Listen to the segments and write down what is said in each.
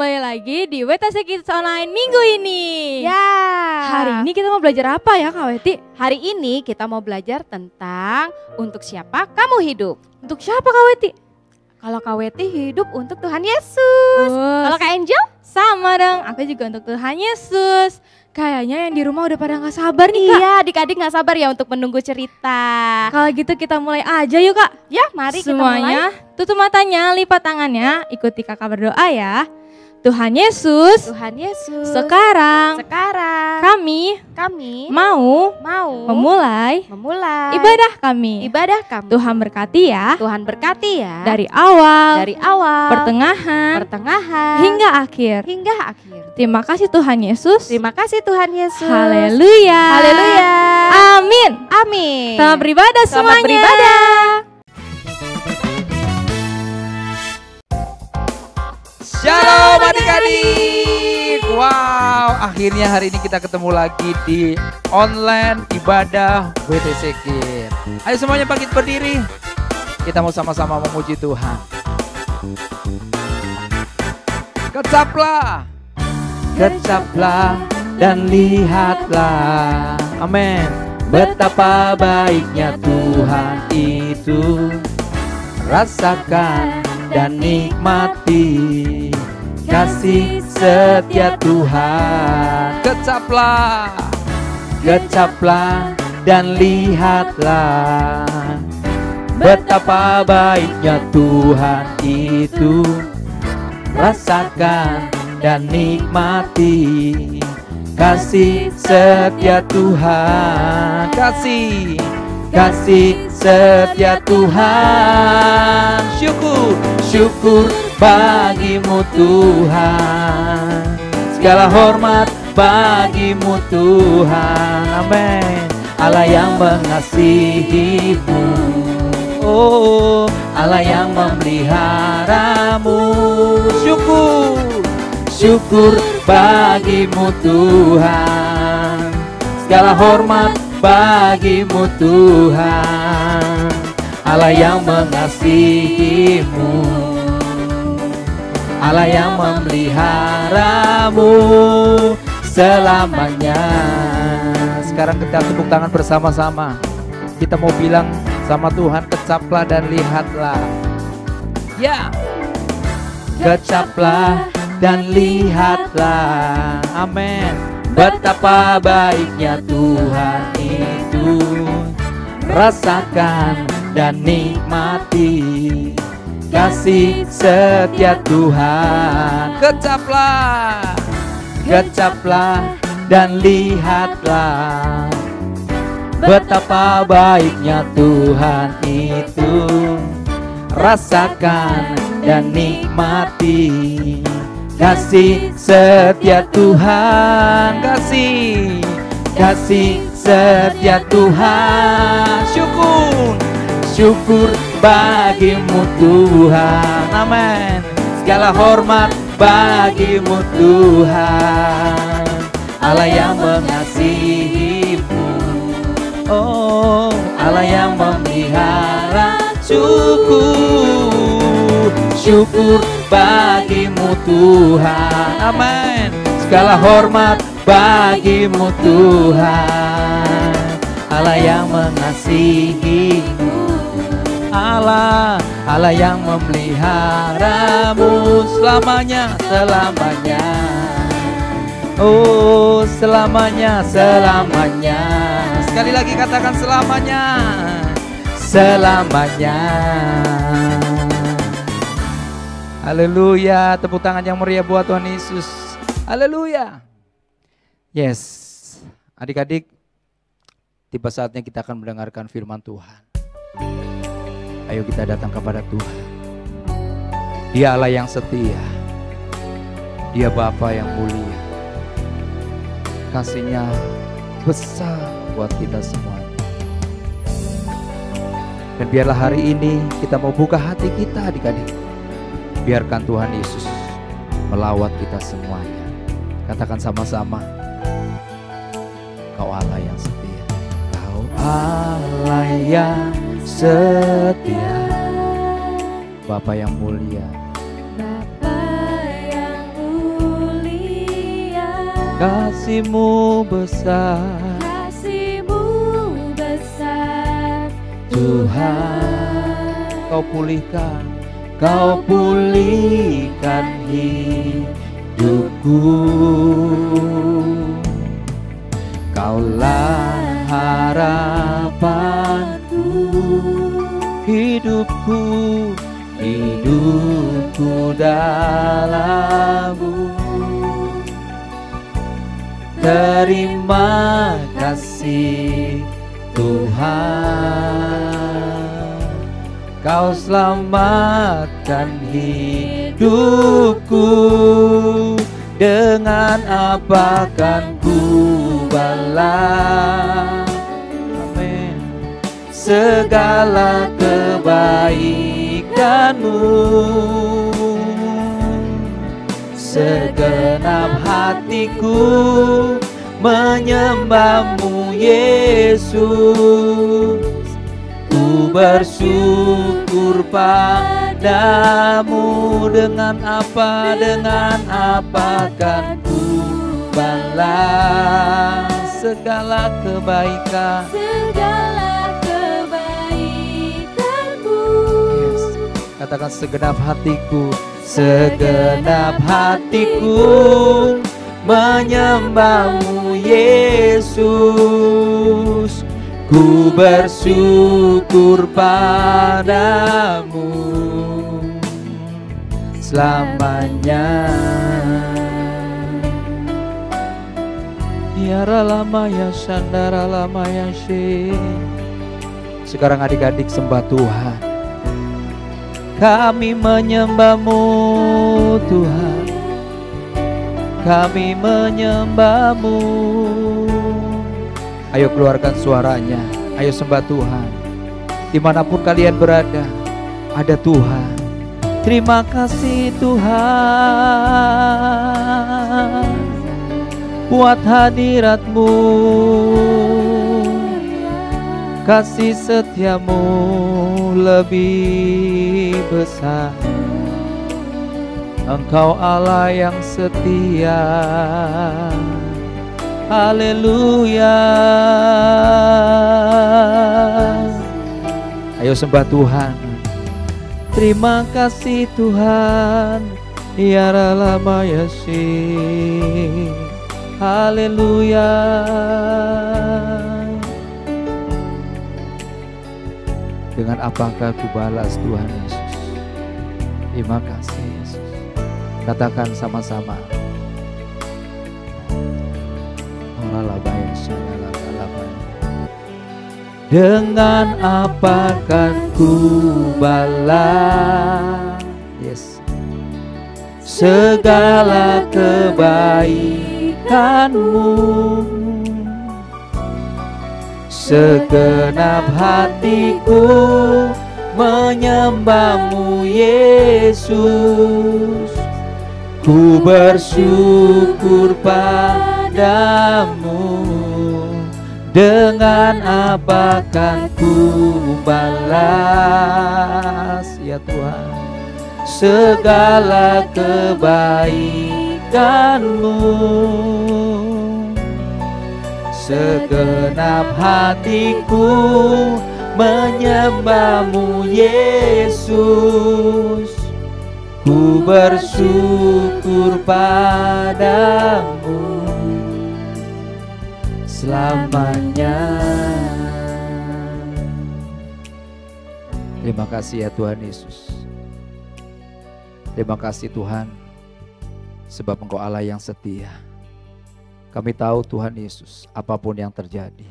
kembali lagi di WTC Kids Online minggu ini. Ya. Hari ini kita mau belajar apa ya Kak Weti? Hari ini kita mau belajar tentang untuk siapa kamu hidup. Untuk siapa Kak Weti? Kalau Kak Weti hidup untuk Tuhan Yesus. Kalau Kak Angel? Sama dong, aku juga untuk Tuhan Yesus. Kayaknya yang di rumah udah pada gak sabar nih Kak. Iya, adik-adik gak sabar ya untuk menunggu cerita. Kalau gitu kita mulai aja yuk Kak. Ya, mari kita mulai. Semuanya tutup matanya, lipat tangannya, ikuti kakak berdoa ya. Tuhan Yesus, Tuhan Yesus. sekarang kami mau memulai ibadah kami. Tuhan berkati ya. Tuhan berkati ya. Dari awal, pertengahan, hingga akhir. Terima kasih Tuhan Yesus. Terima kasih Tuhan Yesus. Haleluya. Haleluya. Amin. Amin. Selamat beribadah semuanya. Selamat beribadah. Shalom adik-adik. Wow, akhirnya hari ini kita ketemu lagi di online ibadah WTC Kids. Ayo semuanya bangkit berdiri. Kita mau sama-sama memuji Tuhan. Kecaplah. Kecaplah dan lihatlah. Amin. Betapa baiknya Tuhan itu. Rasakan dan nikmati kasih setia Tuhan. Kecaplah, kecaplah dan lihatlah betapa baiknya Tuhan itu. Rasakan dan nikmati kasih setia Tuhan. Kasih setia Tuhan. Syukur bagimu Tuhan. Segala hormat bagimu Tuhan. Amin. Allah yang mengasihimu. Oh, Allah yang memeliharamu. Syukur bagimu Tuhan. Segala hormat bagimu Tuhan. Allah yang mengasihimu, Allah yang memeliharamu selamanya. Sekarang kita tepuk tangan bersama-sama. Kita mau bilang sama Tuhan, kecaplah dan lihatlah. Ya, kecaplah dan lihatlah. Amin. Betapa baiknya Tuhan itu. Rasakan dan nikmati kasih setia Tuhan. Kecaplah dan lihatlah betapa baiknya Tuhan itu. Rasakan dan nikmati kasih setia Tuhan. Kasih setia Tuhan. Syukur bagimu Tuhan. Amin. Segala hormat bagimu Tuhan. Allah yang mengasihimu. Oh, Allah yang memelihara. Syukur bagimu Tuhan. Amin. Segala hormat bagimu Tuhan. Allah yang mengasihimu. Allah yang memeliharamu selamanya. Oh, selamanya. Sekali lagi katakan selamanya. Haleluya, tepuk tangan yang meriah buat Tuhan Yesus. Haleluya. Yes, adik-adik, tiba saatnya kita akan mendengarkan firman Tuhan. Ayo kita datang kepada Tuhan. Dia Allah yang setia. Dia Bapa yang mulia. Kasih-Nya besar buat kita semua. Dan biarlah hari ini kita mau buka hati kita adik-adik. Biarkan Tuhan Yesus melawat kita semuanya. Katakan sama-sama. Kau Allah yang setia. Kau Allah yang setia. Bapa yang mulia. Bapa yang mulia. kasih-Mu besar, kasih-Mu besar Tuhan. Kau pulihkan, Kau pulihkan hidupku. Kaulah harapanku, hidupku, hidupku dalam-Mu. Terima kasih Tuhan, Kau selamatkan hidupku. Dengan apa kan ku balas, amin, segala kebaikan-Mu. Segenap hatiku menyembah-Mu Yesus. Ku bersyukur padamu. Dengan apa kan ku balas segala kebaikan, segala kebaikan-Mu. Yes. Katakan segenap hatiku, segenap hatiku menyembah-Mu Yesus. Ku bersyukur padamu selamanya. Yara lama ya sandara lama ya shi. Sekarang adik-adik sembah Tuhan. Kami menyembah-Mu Tuhan, kami menyembah-Mu. Ayo keluarkan suaranya, ayo sembah Tuhan. Dimanapun kalian berada, ada Tuhan. Terima kasih Tuhan buat hadirat-Mu, kasih setia-Mu lebih besar. Engkau Allah yang setia. Haleluya. Ayo sembah Tuhan. Terima kasih Tuhan. Ya lama yasi. Haleluya. Dengan apakah ku balas Tuhan Yesus? Terima kasih Yesus. Katakan sama-sama. Dengan apa kan ku balas, yes, segala kebaikan-Mu. Segenap hatiku menyembah-Mu Yesus. Ku bersyukur padamu. Dengan apa kan ku balas, ya Tuhan, segala kebaikan-Mu. Segenap hatiku menyembah-Mu Yesus. Ku bersyukur padamu selamanya. Terima kasih ya Tuhan Yesus. Terima kasih Tuhan, sebab Engkau Allah yang setia. Kami tahu Tuhan Yesus, apapun yang terjadi,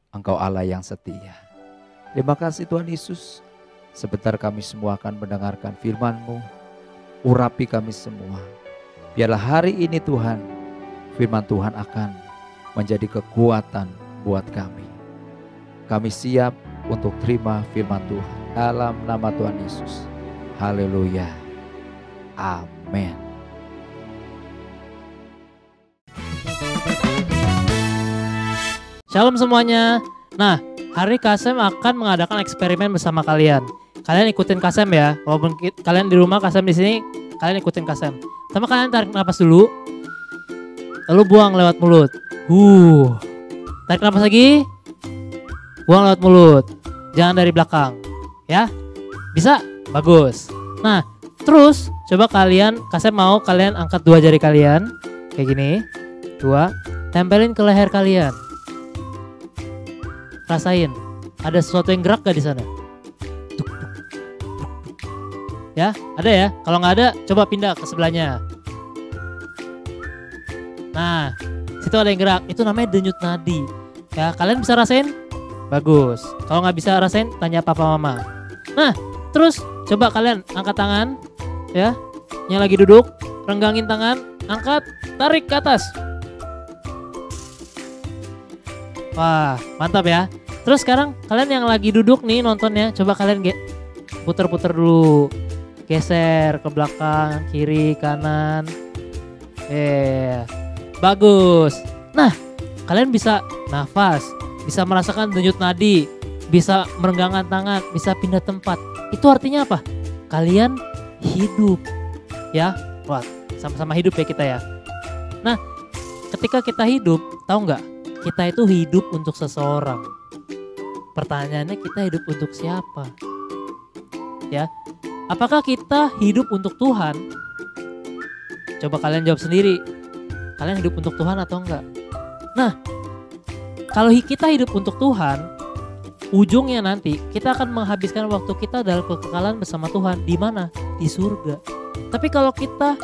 Engkau Allah yang setia. Terima kasih Tuhan Yesus. Sebentar kami semua akan mendengarkan firman-Mu. Urapi kami semua. Biarlah hari ini Tuhan, firman Tuhan akan menjadi kekuatan buat kami. Kami siap untuk terima firman Tuhan dalam nama Tuhan Yesus. Haleluya. Amin. Shalom semuanya. Nah, hari KSM akan mengadakan eksperimen bersama kalian. Kalian ikutin KSM ya. Walaupun kalian di rumah, KSM di sini, kalian ikutin KSM. Pertama kalian tarik napas dulu. lalu buang lewat mulut. Tarik napas lagi. Buang lewat mulut. Jangan dari belakang. Ya. Bisa? Bagus. Nah, terus coba Kasem mau kalian angkat 2 jari kalian. Kayak gini. 2. Tempelin ke leher kalian. Rasain. Ada sesuatu yang gerak gak di sana? Ya, ada ya. Kalau nggak ada, coba pindah ke sebelahnya. Nah, situ ada yang gerak. Itu namanya denyut nadi. Ya, kalian bisa rasain? Bagus. Kalau nggak bisa rasain, tanya papa mama. Nah, terus coba kalian angkat tangan, ya. Yang lagi duduk, renggangin tangan, angkat, tarik ke atas. Wah, mantap ya. Terus sekarang kalian yang lagi duduk nih nontonnya, coba kalian puter-puter dulu. Geser ke belakang, kiri, kanan. Bagus. Nah, kalian bisa nafas, bisa merasakan denyut nadi, bisa merenggangkan tangan, bisa pindah tempat. Itu artinya apa? Kalian hidup. Ya, wah, sama-sama hidup ya kita ya. Nah, ketika kita hidup, tahu nggak? Kita itu hidup untuk seseorang. Pertanyaannya, kita hidup untuk siapa? Ya, apakah kita hidup untuk Tuhan? Coba kalian jawab sendiri. Kalian hidup untuk Tuhan atau enggak? Nah, kalau kita hidup untuk Tuhan, ujungnya nanti kita akan menghabiskan waktu kita dalam kekekalan bersama Tuhan. Di mana? Di surga. Tapi kalau kita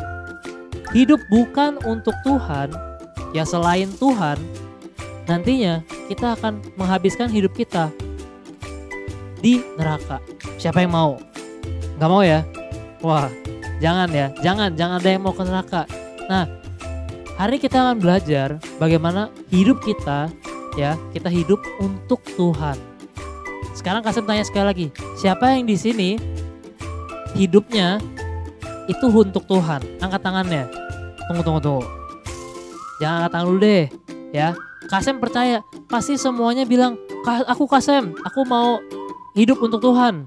hidup bukan untuk Tuhan, ya selain Tuhan, nantinya kita akan menghabiskan hidup kita di neraka. Siapa yang mau? Gak mau ya? Wah, jangan ya. Jangan ada yang mau ke neraka. Nah, hari kita akan belajar bagaimana hidup kita, ya, kita hidup untuk Tuhan. Sekarang Kasem tanya sekali lagi, siapa yang di sini hidupnya itu untuk Tuhan? Angkat tangannya. Tunggu. Jangan angkat tangan dulu deh, ya. Kasem percaya, pasti semuanya bilang, aku Kasem, aku mau hidup untuk Tuhan.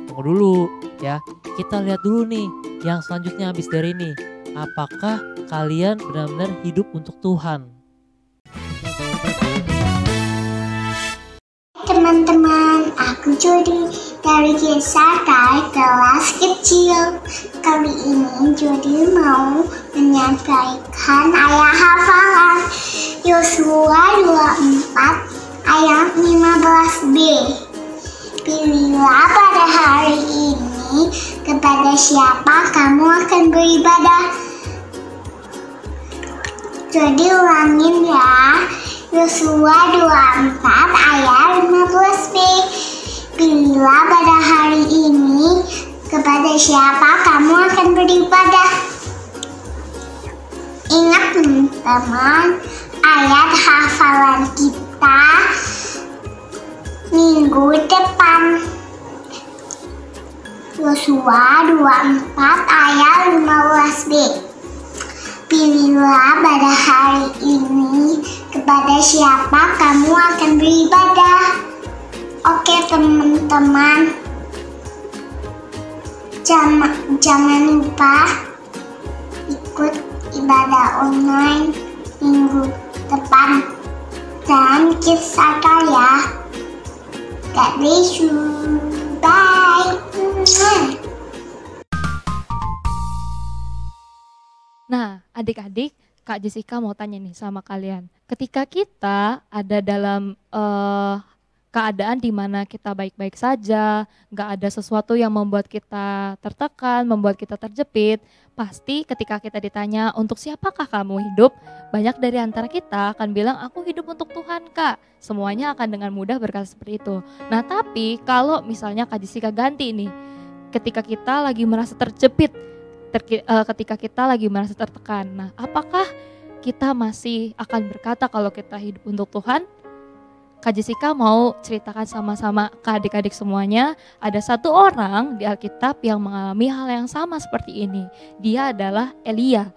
Tunggu dulu, ya. Kita lihat dulu nih yang selanjutnya habis dari ini. Apakah kalian benar-benar hidup untuk Tuhan? Teman-teman, aku Jody dari Gesarkai kelas kecil. Kali ini Jody mau menyampaikan ayat hafalan Yosua 24 ayat 15b. Pilihlah pada hari ini kepada siapa kamu akan beribadah. Jadi ulangin ya. Yosua 24 ayat 15b. Pilihlah pada hari ini kepada siapa kamu akan beribadah. Ingat teman-teman, ayat hafalan kita minggu depan. Yosua 24 ayat 15b. Pilihlah pada hari ini kepada siapa kamu akan beribadah. Oke teman-teman, jangan lupa ikut ibadah online minggu depan dan kisah ya. God bless you. Bye. Nah, adik-adik, Kak Jessica mau tanya nih sama kalian. Ketika kita ada dalam keadaan di mana kita baik-baik saja, nggak ada sesuatu yang membuat kita tertekan, membuat kita terjepit, pasti ketika kita ditanya untuk siapakah kamu hidup, banyak dari antara kita akan bilang aku hidup untuk Tuhan Kak. Semuanya akan dengan mudah berkata seperti itu. Nah tapi kalau misalnya Kak Jessica ganti nih, ketika kita lagi merasa terjepit, ketika kita lagi merasa tertekan, nah apakah kita masih akan berkata kalau kita hidup untuk Tuhan? Kak Jessica mau ceritakan sama-sama ke adik-adik semuanya, ada satu orang di Alkitab yang mengalami hal yang sama seperti ini. Dia adalah Elia.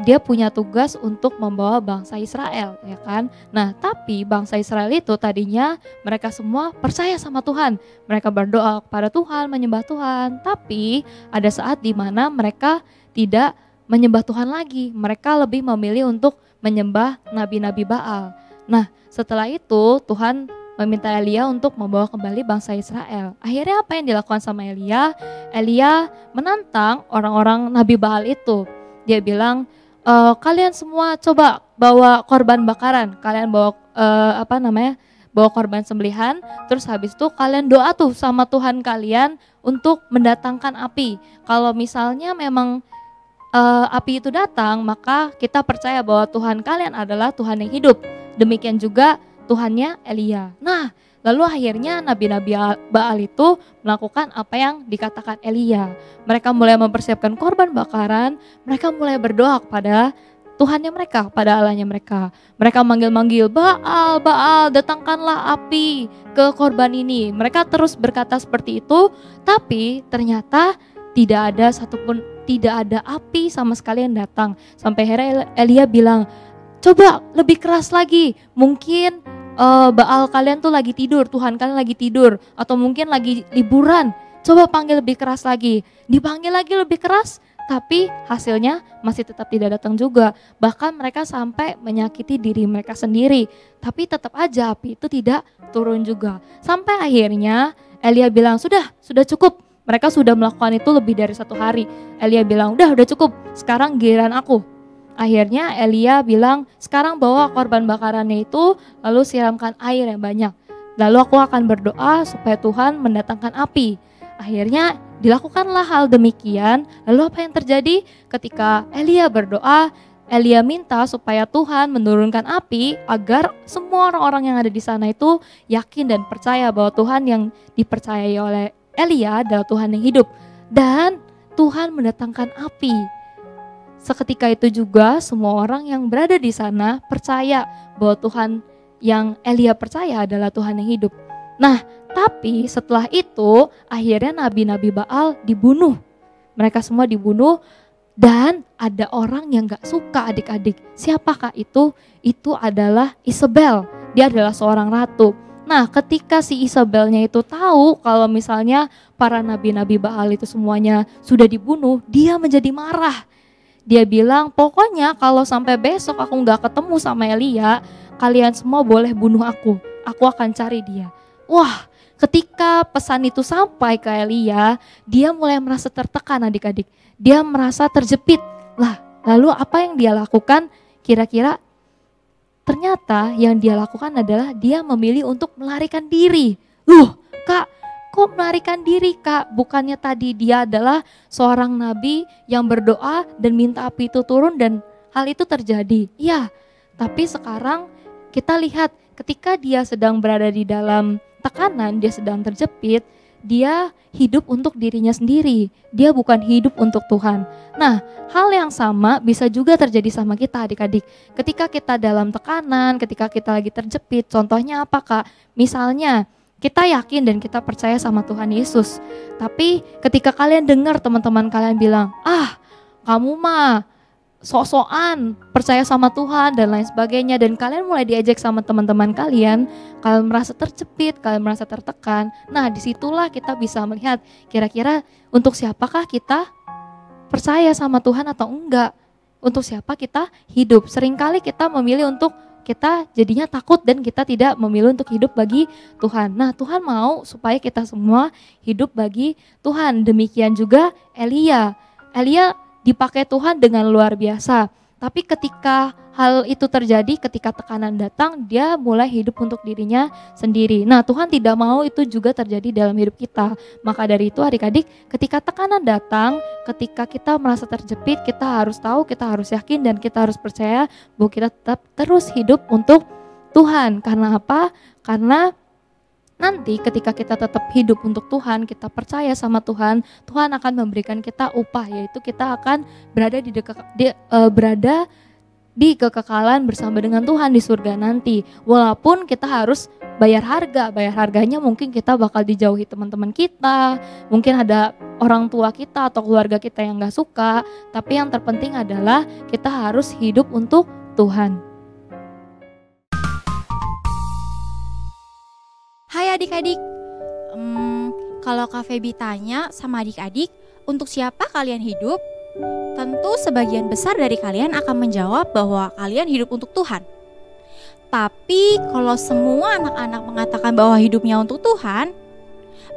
Dia punya tugas untuk membawa bangsa Israel, ya kan? Nah, tapi bangsa Israel itu tadinya mereka semua percaya sama Tuhan. Mereka berdoa kepada Tuhan, menyembah Tuhan. Tapi ada saat di mana mereka tidak menyembah Tuhan lagi. Mereka lebih memilih untuk menyembah nabi-nabi Baal. Nah, setelah itu Tuhan meminta Elia untuk membawa kembali bangsa Israel. Akhirnya apa yang dilakukan sama Elia? Elia menantang orang-orang Nabi Baal itu. Dia bilang, kalian semua coba bawa korban bakaran, kalian bawa bawa korban sembelihan, terus habis itu kalian doa tuh sama Tuhan kalian untuk mendatangkan api. Kalau misalnya memang api itu datang, maka kita percaya bahwa Tuhan kalian adalah Tuhan yang hidup. Demikian juga Tuhannya Elia. Nah, lalu akhirnya nabi-nabi Baal itu melakukan apa yang dikatakan Elia. Mereka mulai mempersiapkan korban bakaran, mereka mulai berdoa kepada Tuhannya mereka, pada Allahnya mereka. Mereka manggil-manggil, Baal, Baal, datangkanlah api ke korban ini. Mereka terus berkata seperti itu, tapi ternyata tidak ada api sama sekali yang datang. Sampai akhirnya Elia bilang, coba lebih keras lagi, mungkin Baal kalian tuh lagi tidur, Tuhan kalian lagi tidur, atau mungkin lagi liburan. Coba panggil lebih keras lagi. Dipanggil lagi lebih keras, tapi hasilnya masih tetap tidak datang juga. Bahkan mereka sampai menyakiti diri mereka sendiri, tapi tetap aja api itu tidak turun juga. Sampai akhirnya Elia bilang, sudah cukup. Mereka sudah melakukan itu lebih dari 1 hari. Elia bilang, udah cukup, sekarang giliran aku. Akhirnya Elia bilang, sekarang bawa korban bakarannya itu, lalu siramkan air yang banyak. Lalu aku akan berdoa supaya Tuhan mendatangkan api. Akhirnya dilakukanlah hal demikian. Lalu apa yang terjadi? Ketika Elia berdoa, Elia minta supaya Tuhan menurunkan api agar semua orang-orang yang ada di sana itu yakin dan percaya bahwa Tuhan yang dipercayai oleh Elia adalah Tuhan yang hidup. Dan Tuhan mendatangkan api. Seketika itu juga semua orang yang berada di sana percaya bahwa Tuhan yang Elia percaya adalah Tuhan yang hidup. Nah, tapi setelah itu akhirnya nabi-nabi Baal dibunuh. Mereka semua dibunuh dan ada orang yang gak suka adik-adik. Siapakah itu? Itu adalah Isabel. Dia adalah seorang ratu. Nah, ketika si Isabelnya itu tahu kalau misalnya para nabi-nabi Baal itu semuanya sudah dibunuh, dia menjadi marah. Dia bilang, pokoknya kalau sampai besok aku gak ketemu sama Elia, kalian semua boleh bunuh aku akan cari dia. Wah, ketika pesan itu sampai ke Elia, dia mulai merasa tertekan adik-adik. Dia merasa terjepit. Lah, lalu apa yang dia lakukan? Kira-kira ternyata yang dia lakukan adalah dia memilih untuk melarikan diri. Kak, kok melarikan diri Kak? Bukannya tadi dia adalah seorang nabi yang berdoa dan minta api itu turun dan hal itu terjadi. Iya, tapi sekarang kita lihat ketika dia sedang berada di dalam tekanan, dia sedang terjepit, dia hidup untuk dirinya sendiri. Dia bukan hidup untuk Tuhan. Nah, hal yang sama bisa juga terjadi sama kita adik-adik. Ketika kita dalam tekanan, ketika kita lagi terjepit, contohnya apa Kak? Misalnya, kita yakin dan kita percaya sama Tuhan Yesus. Tapi ketika kalian dengar teman-teman kalian bilang, kamu mah sok-sokan percaya sama Tuhan dan lain sebagainya. Dan kalian mulai diejek sama teman-teman kalian merasa terjepit, kalian merasa tertekan. Nah, disitulah kita bisa melihat kira-kira untuk siapakah kita percaya sama Tuhan atau enggak. Untuk siapa kita hidup. Seringkali kita memilih untuk kita jadinya takut dan kita tidak memilih untuk hidup bagi Tuhan. Nah, Tuhan mau supaya kita semua hidup bagi Tuhan. Demikian juga Elia. Elia dipakai Tuhan dengan luar biasa. Tapi ketika hal itu terjadi, ketika tekanan datang, dia mulai hidup untuk dirinya sendiri. Nah, Tuhan tidak mau itu juga terjadi dalam hidup kita. Maka dari itu adik-adik, ketika tekanan datang, ketika kita merasa terjepit, kita harus tahu, kita harus yakin, dan kita harus percaya bahwa kita tetap terus hidup untuk Tuhan. Karena apa? Karena nanti ketika kita tetap hidup untuk Tuhan, kita percaya sama Tuhan, Tuhan akan memberikan kita upah, yaitu kita akan berada di kekekalan bersama dengan Tuhan di surga nanti. Walaupun kita harus bayar harganya mungkin kita bakal dijauhi teman-teman kita, mungkin ada orang tua kita atau keluarga kita yang gak suka, tapi yang terpenting adalah kita harus hidup untuk Tuhan. Hai adik-adik, kalau Kak Feby tanya sama adik-adik, untuk siapa kalian hidup? Tentu sebagian besar dari kalian akan menjawab bahwa kalian hidup untuk Tuhan. Tapi kalau semua anak-anak mengatakan bahwa hidupnya untuk Tuhan,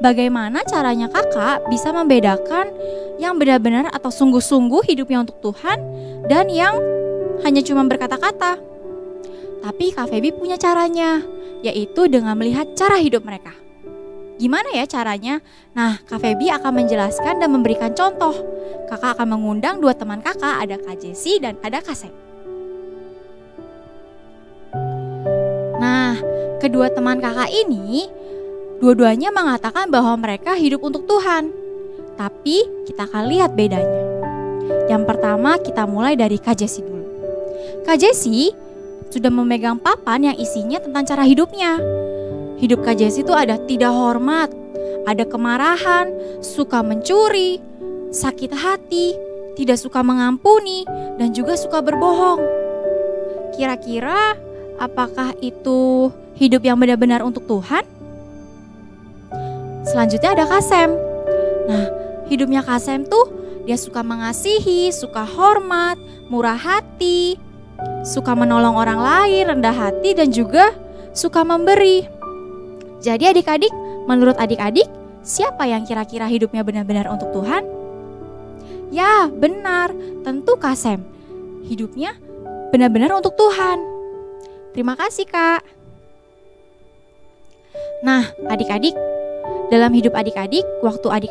bagaimana caranya kakak bisa membedakan yang benar-benar atau sungguh-sungguh hidupnya untuk Tuhan dan yang hanya cuma berkata-kata? Tapi Kak Feby punya caranya, yaitu dengan melihat cara hidup mereka. Gimana ya caranya? Nah, Kak Feby akan menjelaskan dan memberikan contoh. Kakak akan mengundang dua teman kakak, ada Kak Jesi dan ada Kak Sam. Nah, kedua teman kakak ini dua-duanya mengatakan bahwa mereka hidup untuk Tuhan. Tapi kita akan lihat bedanya. Yang pertama kita mulai dari Kak Jesi dulu. Kak Jesi sudah memegang papan yang isinya tentang cara hidupnya. Hidup Kak Jesi itu ada tidak hormat, ada kemarahan, suka mencuri, sakit hati, tidak suka mengampuni, dan juga suka berbohong. Kira-kira apakah itu hidup yang benar-benar untuk Tuhan? Selanjutnya ada Kak Sam. Nah, hidupnya Kak Sam tuh dia suka mengasihi, suka hormat, murah hati, suka menolong orang lain, rendah hati, dan juga suka memberi. Jadi adik-adik, menurut adik-adik, siapa yang kira-kira hidupnya benar-benar untuk Tuhan? Ya, benar, tentu Kak Sam. Hidupnya benar-benar untuk Tuhan. Terima kasih, Kak. Nah, adik-adik, dalam hidup adik-adik, waktu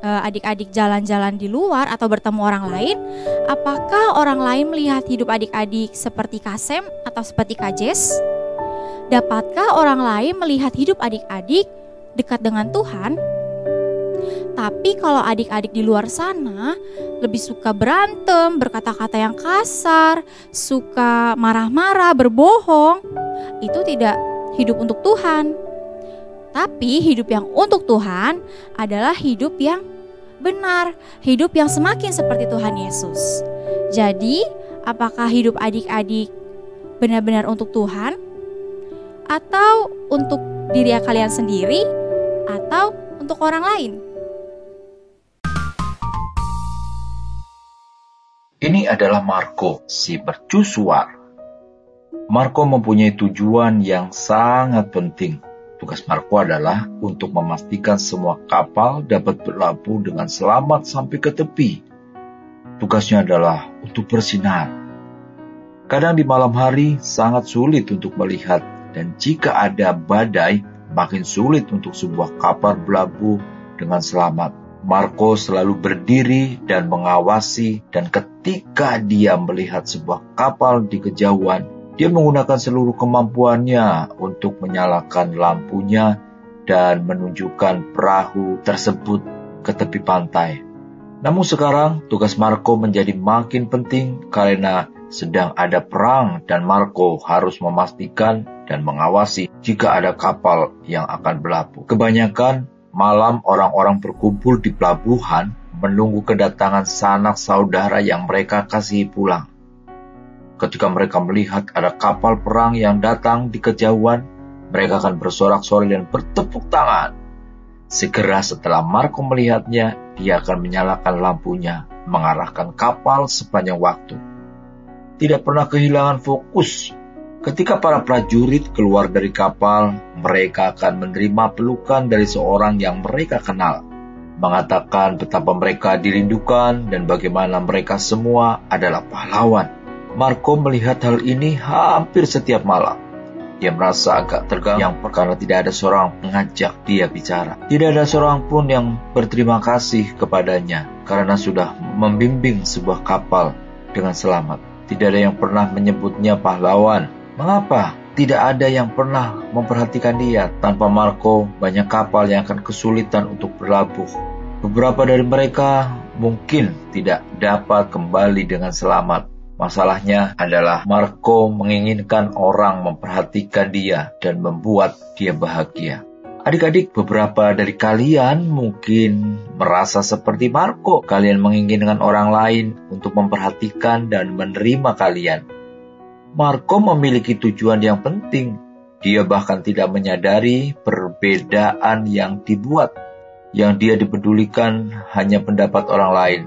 adik-adik jalan-jalan di luar atau bertemu orang lain, apakah orang lain melihat hidup adik-adik seperti Kak Sam atau seperti Kak Jess? Dapatkah orang lain melihat hidup adik-adik dekat dengan Tuhan? Tapi kalau adik-adik di luar sana lebih suka berantem, berkata-kata yang kasar, suka marah-marah, berbohong, itu tidak hidup untuk Tuhan. Tapi hidup yang untuk Tuhan adalah hidup yang benar, hidup yang semakin seperti Tuhan Yesus. Jadi, apakah hidup adik-adik benar-benar untuk Tuhan? Atau untuk diri kalian sendiri? Atau untuk orang lain? Ini adalah Marco, si mercusuar. Marco mempunyai tujuan yang sangat penting. Tugas Marco adalah untuk memastikan semua kapal dapat berlabuh dengan selamat sampai ke tepi. Tugasnya adalah untuk bersinar. Kadang di malam hari sangat sulit untuk melihat, dan jika ada badai, makin sulit untuk sebuah kapal berlabuh dengan selamat. Marco selalu berdiri dan mengawasi, dan ketika dia melihat sebuah kapal di kejauhan, dia menggunakan seluruh kemampuannya untuk menyalakan lampunya dan menunjukkan perahu tersebut ke tepi pantai. Namun sekarang tugas Marco menjadi makin penting karena sedang ada perang dan Marco harus memastikan dan mengawasi jika ada kapal yang akan berlabuh. Kebanyakan malam orang-orang berkumpul di pelabuhan menunggu kedatangan sanak saudara yang mereka kasihi pulang. Ketika mereka melihat ada kapal perang yang datang di kejauhan, mereka akan bersorak-sorai dan bertepuk tangan. Segera setelah Marco melihatnya, dia akan menyalakan lampunya, mengarahkan kapal sepanjang waktu. Tidak pernah kehilangan fokus. Ketika para prajurit keluar dari kapal, mereka akan menerima pelukan dari seorang yang mereka kenal, mengatakan betapa mereka dirindukan dan bagaimana mereka semua adalah pahlawan. Marco melihat hal ini hampir setiap malam. Dia merasa agak terganggu karena tidak ada seorang mengajak dia bicara. Tidak ada seorang pun yang berterima kasih kepadanya karena sudah membimbing sebuah kapal dengan selamat. Tidak ada yang pernah menyebutnya pahlawan. Mengapa? Tidak ada yang pernah memperhatikan dia. Tanpa Marco, banyak kapal yang akan kesulitan untuk berlabuh. Beberapa dari mereka mungkin tidak dapat kembali dengan selamat. Masalahnya adalah Marco menginginkan orang memperhatikan dia dan membuat dia bahagia. Adik-adik, beberapa dari kalian mungkin merasa seperti Marco. Kalian menginginkan orang lain untuk memperhatikan dan menerima kalian. Marco memiliki tujuan yang penting. Dia bahkan tidak menyadari perbedaan yang dibuat. Yang dia dipedulikan hanya pendapat orang lain.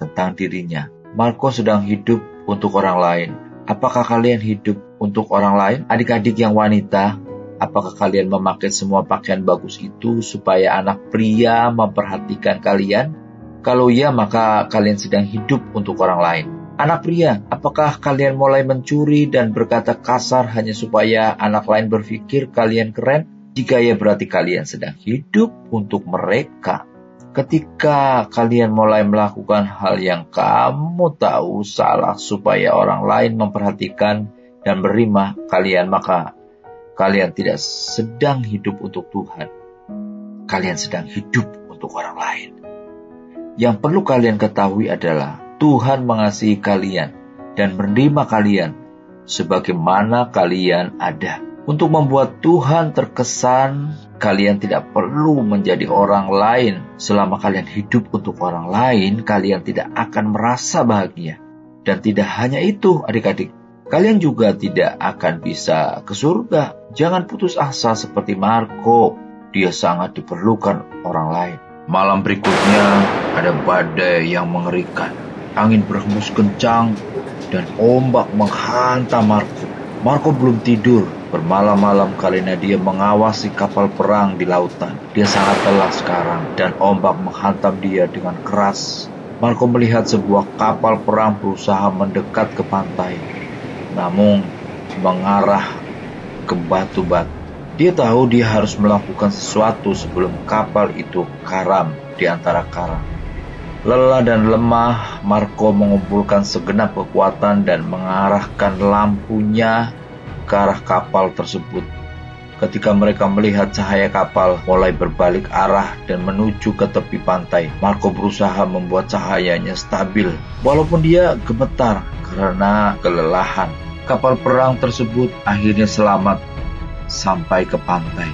tentang dirinya. Marko sedang hidup untuk orang lain. Apakah kalian hidup untuk orang lain? Adik-adik yang wanita, apakah kalian memakai semua pakaian bagus itu supaya anak pria memperhatikan kalian? Kalau iya, maka kalian sedang hidup untuk orang lain. Anak pria, apakah kalian mulai mencuri dan berkata kasar hanya supaya anak lain berpikir kalian keren? Jika ya, berarti kalian sedang hidup untuk mereka. Ketika kalian mulai melakukan hal yang kamu tahu salah supaya orang lain memperhatikan dan menerima kalian, maka kalian tidak sedang hidup untuk Tuhan. Kalian sedang hidup untuk orang lain. Yang perlu kalian ketahui adalah Tuhan mengasihi kalian dan menerima kalian sebagaimana kalian ada. Untuk membuat Tuhan terkesan, kalian tidak perlu menjadi orang lain. Selama kalian hidup untuk orang lain, kalian tidak akan merasa bahagia. Dan tidak hanya itu, adik-adik, kalian juga tidak akan bisa ke surga. Jangan putus asa seperti Marko. Dia sangat diperlukan orang lain. Malam berikutnya, ada badai yang mengerikan. Angin berhembus kencang dan ombak menghantam Marko. Marko belum tidur bermalam-malam karena dia mengawasi kapal perang di lautan. Dia sangat lelah sekarang dan ombak menghantam dia dengan keras. Marko melihat sebuah kapal perang berusaha mendekat ke pantai, namun mengarah ke batu-batu. Dia tahu dia harus melakukan sesuatu sebelum kapal itu karam di antara karang. Lelah dan lemah, Marko mengumpulkan segenap kekuatan dan mengarahkan lampunya ke arah kapal tersebut. Ketika mereka melihat cahaya kapal mulai berbalik arah dan menuju ke tepi pantai, Marko berusaha membuat cahayanya stabil, walaupun dia gemetar karena kelelahan. Kapal perang tersebut akhirnya selamat sampai ke pantai.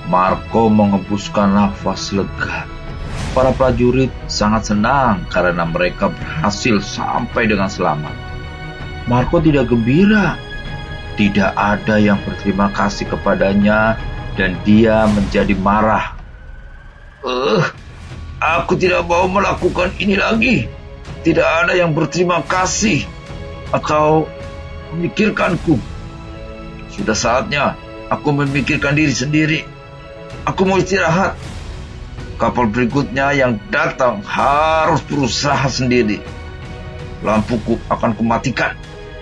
Marko menghembuskan nafas lega. Para prajurit sangat senang karena mereka berhasil sampai dengan selamat. Marko tidak gembira. Tidak ada yang berterima kasih kepadanya dan dia menjadi marah. Aku tidak mau melakukan ini lagi. Tidak ada yang berterima kasih atau memikirkanku. Sudah saatnya aku memikirkan diri sendiri. Aku mau istirahat. Kapal berikutnya yang datang harus berusaha sendiri. Lampuku akan kumatikan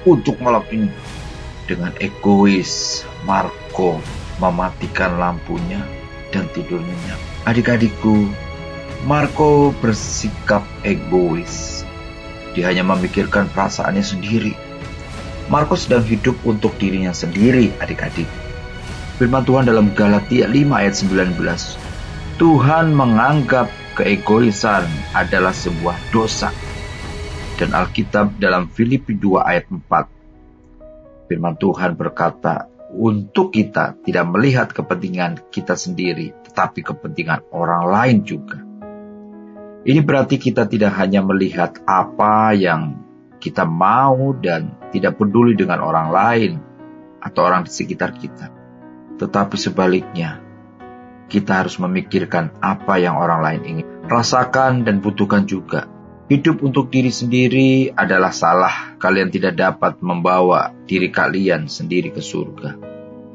untuk malam ini. Dengan egois, Marko mematikan lampunya dan tidur nyenyak. Adik-adikku, Marko bersikap egois. Dia hanya memikirkan perasaannya sendiri. Marko sedang hidup untuk dirinya sendiri, adik-adik. Firman Tuhan dalam Galatia 5 ayat 19. Tuhan menganggap keegoisan adalah sebuah dosa. Dan Alkitab dalam Filipi 2 ayat 4. Firman Tuhan berkata, untuk kita tidak melihat kepentingan kita sendiri, tetapi kepentingan orang lain juga. Ini berarti kita tidak hanya melihat apa yang kita mau dan tidak peduli dengan orang lain atau orang di sekitar kita. Tetapi sebaliknya, kita harus memikirkan apa yang orang lain ingin rasakan dan butuhkan juga. Hidup untuk diri sendiri adalah salah. Kalian tidak dapat membawa diri kalian sendiri ke surga.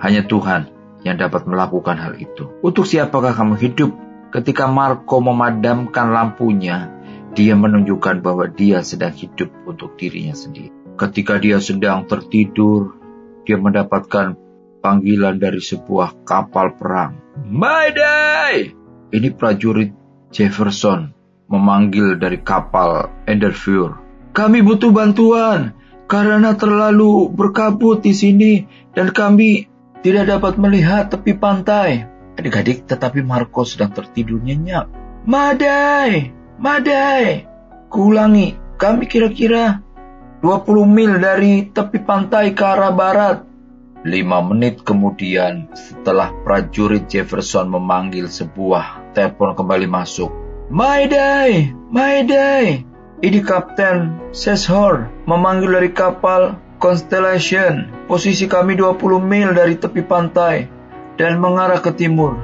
Hanya Tuhan yang dapat melakukan hal itu. Untuk siapakah kamu hidup? Ketika Marko memadamkan lampunya, dia menunjukkan bahwa dia sedang hidup untuk dirinya sendiri. Ketika dia sedang tertidur, dia mendapatkan panggilan dari sebuah kapal perang. Mayday! Ini prajurit Jefferson memanggil dari kapal Enderfure. Kami butuh bantuan karena terlalu berkabut di sini dan kami tidak dapat melihat tepi pantai. Adik-adik, tetapi Marko sedang tertidur nyenyak. Madai! Madai! Kuulangi, kami kira-kira 20 mil dari tepi pantai ke arah barat. 5 menit kemudian, setelah prajurit Jefferson memanggil sebuah telepon kembali masuk. Mayday! Mayday! Ini Kapten Seshore memanggil dari kapal Constellation. Posisi kami 20 mil dari tepi pantai dan mengarah ke timur.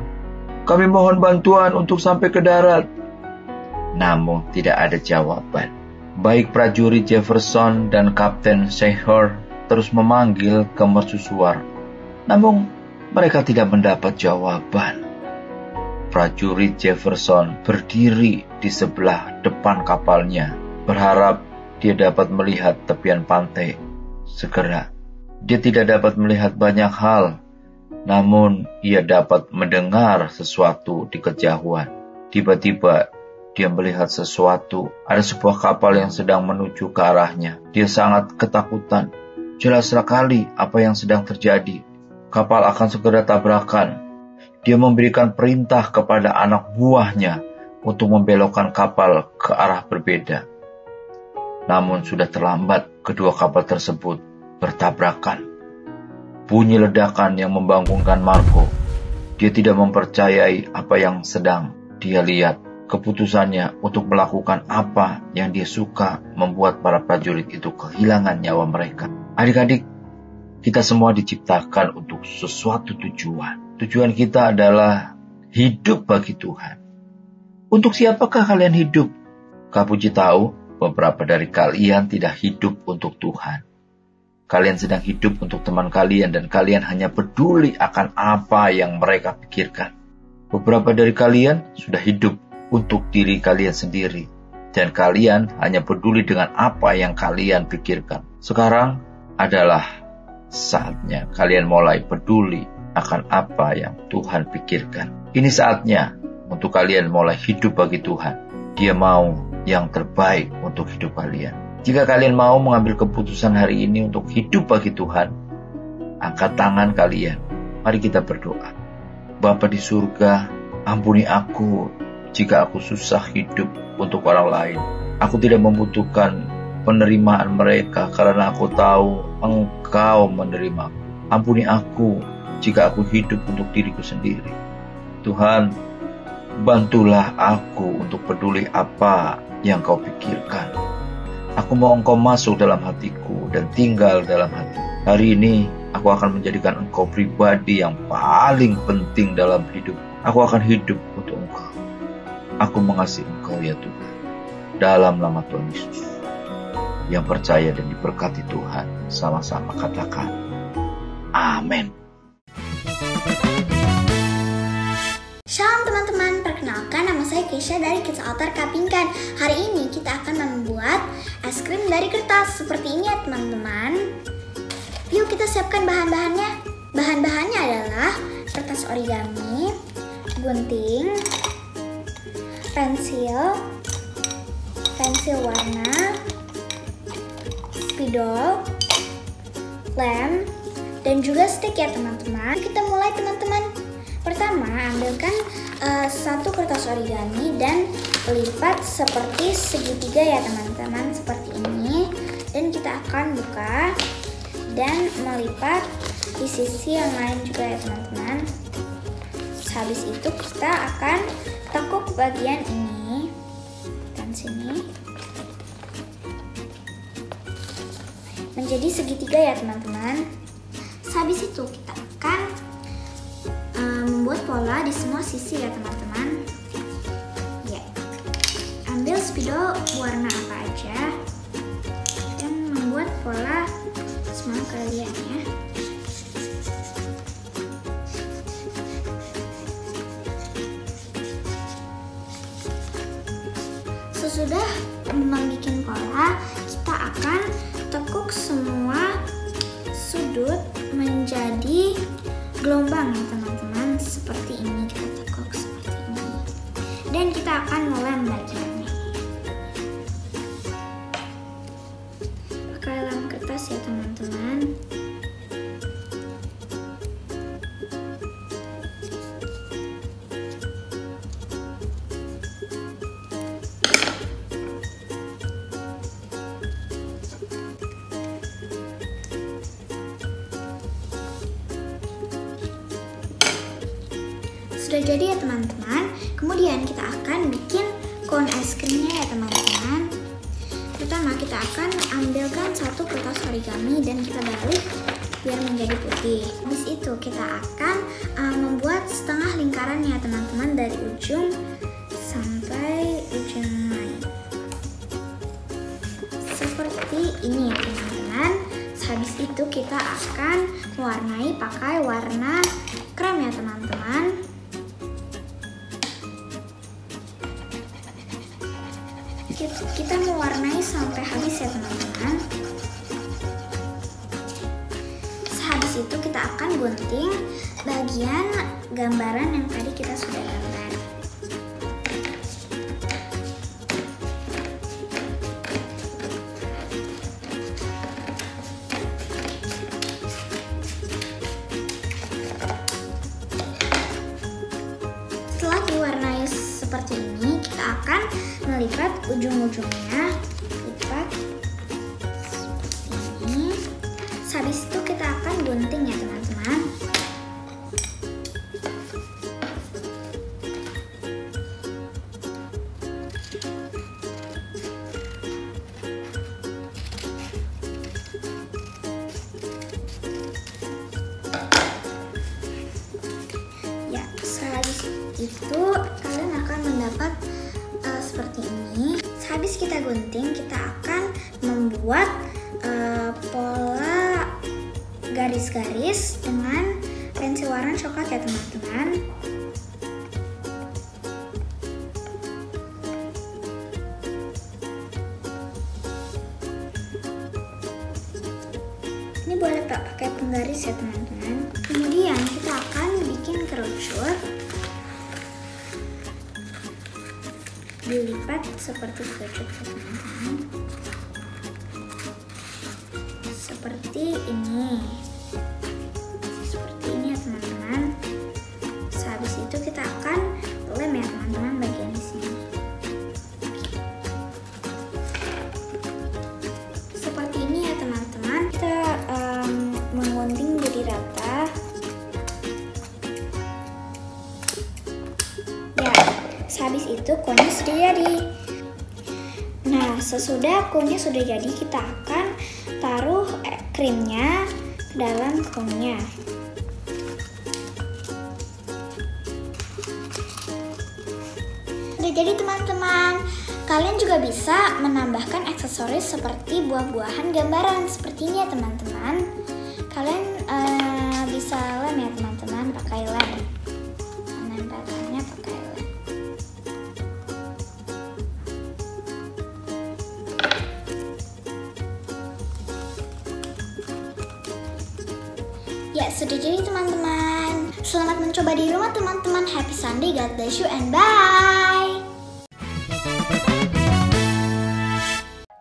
Kami mohon bantuan untuk sampai ke darat. namun tidak ada jawaban. Baik prajurit Jefferson dan Kapten Seymour terus memanggil ke mercusuar, namun mereka tidak mendapat jawaban. Prajurit Jefferson berdiri di sebelah depan kapalnya, berharap dia dapat melihat tepian pantai segera. Dia tidak dapat melihat banyak hal, namun ia dapat mendengar sesuatu di kejauhan. Tiba-tiba dia melihat sesuatu. Ada sebuah kapal yang sedang menuju ke arahnya. Dia sangat ketakutan. Jelas sekali apa yang sedang terjadi. Kapal akan segera tabrakan. Dia memberikan perintah kepada anak buahnya untuk membelokkan kapal ke arah berbeda. Namun sudah terlambat, kedua kapal tersebut bertabrakan. Bunyi ledakan yang membangunkan Marco. Dia tidak mempercayai apa yang sedang dia lihat. Keputusannya untuk melakukan apa yang dia suka membuat para prajurit itu kehilangan nyawa mereka. Adik-adik, kita semua diciptakan untuk sesuatu tujuan. Tujuan kita adalah hidup bagi Tuhan. Untuk siapakah kalian hidup? Kak Puji tahu beberapa dari kalian tidak hidup untuk Tuhan. Kalian sedang hidup untuk teman kalian dan kalian hanya peduli akan apa yang mereka pikirkan. Beberapa dari kalian sudah hidup untuk diri kalian sendiri dan kalian hanya peduli dengan apa yang kalian pikirkan. Sekarang adalah saatnya kalian mulai peduli akan apa yang Tuhan pikirkan. Ini saatnya untuk kalian mulai hidup bagi Tuhan. Dia mau yang terbaik untuk hidup kalian. Jika kalian mau mengambil keputusan hari ini untuk hidup bagi Tuhan, angkat tangan kalian. Mari kita berdoa. Bapa di surga, ampuni aku jika aku susah hidup untuk orang lain. Aku tidak membutuhkan penerimaan mereka karena aku tahu Engkau menerimaku. Ampuni aku jika aku hidup untuk diriku sendiri. Tuhan, bantulah aku untuk peduli apa yang Kau pikirkan. Aku mau Engkau masuk dalam hatiku dan tinggal dalam hati. Hari ini aku akan menjadikan Engkau pribadi yang paling penting dalam hidup. Aku akan hidup untuk Engkau. Aku mengasihi Engkau ya Tuhan. Dalam nama Tuhan Yesus. Yang percaya dan diberkati Tuhan, sama-sama katakan amin. Shalom teman-teman, perkenalkan nama saya Keisha dari Kids Altar Kapingkan. Hari ini kita akan membuat es krim dari kertas seperti ini ya teman-teman. Yuk kita siapkan bahan-bahannya. Bahan-bahannya adalah kertas origami, gunting, pensil warna, spidol, lem, dan juga stick ya teman-teman. Kita mulai teman-teman. Pertama, ambilkan satu kertas origami dan lipat seperti segitiga ya teman-teman, seperti ini. Dan kita akan buka dan melipat di sisi yang lain juga ya teman-teman. Habis itu kita akan tekuk bagian ini dan sini menjadi segitiga ya teman-teman. Habis itu kita akan membuat pola di semua sisi ya teman-teman. Ya, ambil spidol warna apa aja dan membuat pola semua kalian ya. Sesudah membuat pola, kita akan tekuk semua sudut menjadi gelombang ya teman-teman, seperti ini. Kita tekuk seperti ini dan kita akan melem bagiannya pakai lem kertas ya teman-teman. Sudah jadi ya teman-teman. Kemudian kita akan bikin cone es krimnya ya teman-teman. Pertama kita akan ambilkan satu kertas origami dan kita balik biar menjadi putih. Habis itu kita akan membuat setengah lingkaran ya teman-teman, dari ujung sampai ujung lain. Seperti ini ya teman-teman. Habis itu kita akan mewarnai pakai warna krem ya teman-teman. Kita mewarnai sampai habis ya teman-teman. Habis itu kita akan gunting bagian gambaran yang tadi kita sudah gambar. Setelah diwarnai seperti ini, kita akan melipat ujung-ujungnya, lipat seperti ini. Habis itu kita akan gunting ya teman-teman. Ya, sehabis itu kalian akan mendapat seperti ini. Habis kita gunting, kita akan membuat pola garis-garis dengan pensil warna coklat ya teman-teman. Ini boleh pakai penggaris ya teman-teman. Kemudian kita akan bikin kerucut, dilipat seperti kerucut ya teman-teman. Seperti ini ya teman-teman. Habis itu kita akan lem ya teman-teman bagian di sini. Seperti ini ya teman-teman. Kita menggunting jadi rata. Ya, habis itu kuenya sudah jadi. Nah, sesudah kuenya sudah jadi, kita akan taruh krimnya ke dalam kuenya. Udah jadi teman-teman. Kalian juga bisa menambahkan aksesoris seperti buah-buahan gambaran seperti ini ya teman-teman. Kalian bisa lem ya teman-teman, pakai lem. Menempelkannya pakai lem. Ya, sudah jadi teman-teman. Selamat mencoba di rumah teman-teman. Happy Sunday, God bless you and bye.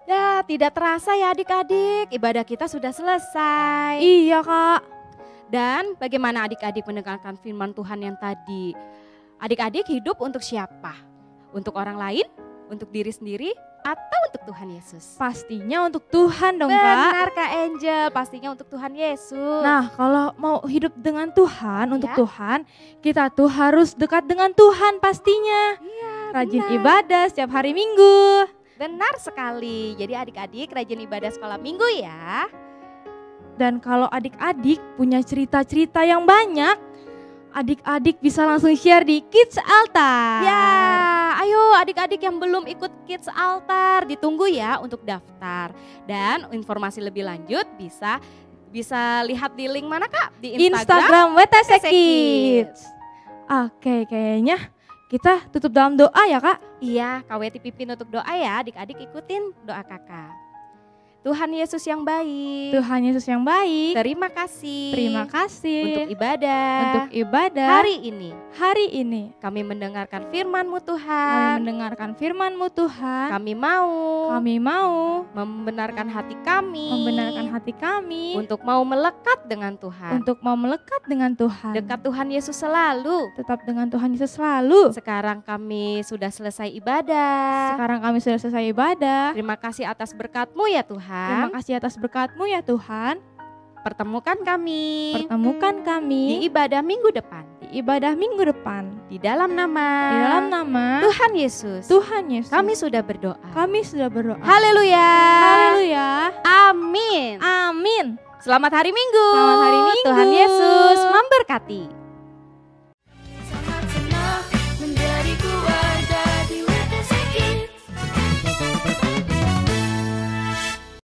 Ya, tidak terasa ya adik-adik, ibadah kita sudah selesai. Iya kak. Dan bagaimana adik-adik mendengarkan firman Tuhan yang tadi? Adik-adik hidup untuk siapa? Untuk orang lain? Untuk diri sendiri? Atau untuk Tuhan Yesus? Pastinya untuk Tuhan dong kak. Benar Kak Angel, pastinya untuk Tuhan Yesus. Nah kalau mau hidup dengan Tuhan, untuk Ya. Tuhan, kita tuh harus dekat dengan Tuhan pastinya. Iya, Rajin benar. ibadah setiap hari Minggu. Benar sekali. Jadi adik-adik rajin ibadah sekolah minggu ya. Dan kalau adik-adik punya cerita-cerita yang banyak, adik-adik bisa langsung share di Kids Altar. Ya, ayo adik-adik yang belum ikut Kids Altar ditunggu ya untuk daftar. Dan informasi lebih lanjut bisa lihat di link mana Kak? Di Instagram WTC WTC Kids. Oke, kayaknya kita tutup dalam doa ya kak. Iya, KWT pimpin untuk doa ya, adik-adik ikutin doa kakak. Tuhan Yesus yang baik, Tuhan Yesus yang baik. terima kasih. Terima kasih untuk ibadah. untuk ibadah hari ini. Kami mendengarkan firman-Mu Kami Tuhan. mendengarkan firman-Mu Tuhan. Kami mau membenarkan hati kami. Untuk mau melekat dengan Tuhan. Untuk mau melekat dengan Tuhan. Dekat Tuhan Yesus selalu. Tetap dengan Tuhan Yesus selalu. Sekarang kami sudah selesai ibadah. Sekarang kami sudah selesai ibadah. Terima kasih atas berkat-Mu ya Tuhan. Terima kasih atas berkat-Mu ya Tuhan. Pertemukan kami Pertemukan di kami ibadah minggu depan. di ibadah minggu depan. Di dalam nama Di dalam nama Tuhan Yesus. Tuhan Yesus. Kami sudah berdoa. Kami sudah berdoa. Haleluya. Haleluya. Amin. Amin. Selamat hari Minggu. Selamat hari Minggu. Tuhan Yesus memberkati.